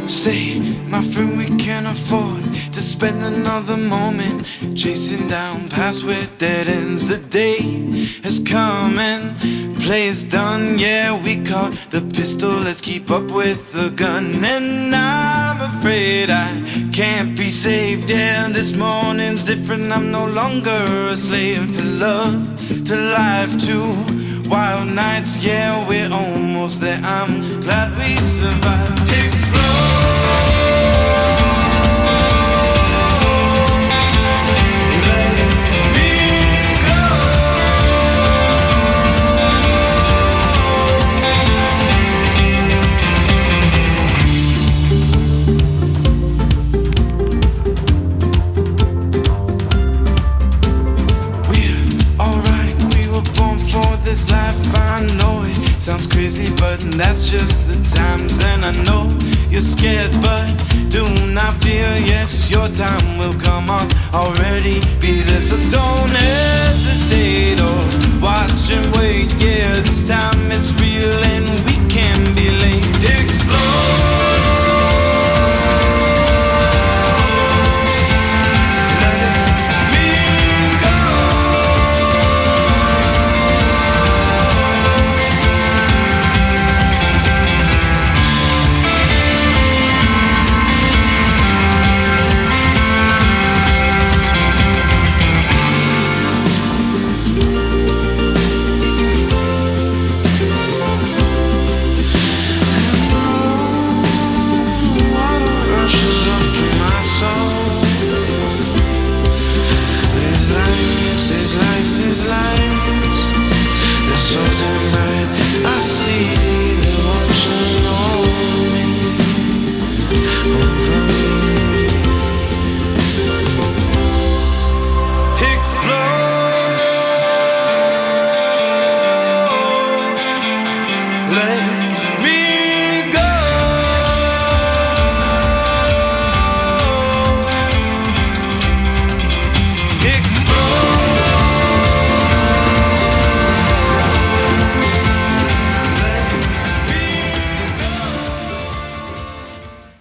Say, my friend, we can't afford to spend another moment chasing down paths with dead ends. The day has come and play is done. Yeah, we caught the pistol, let's keep up with the gun. And I'm afraid I can't be saved. Yeah, this morning's different, I'm no longer a slave to love, to life, to wild nights. Yeah, we're almost there, I'm glad we survived. Explode. This life, I know it sounds crazy, but that's just the times. And I know you're scared, but do not fear. Yes, your time will come on, already be there. So don't hesitate or watch and wait. Yeah, this time it's real and we can't be late.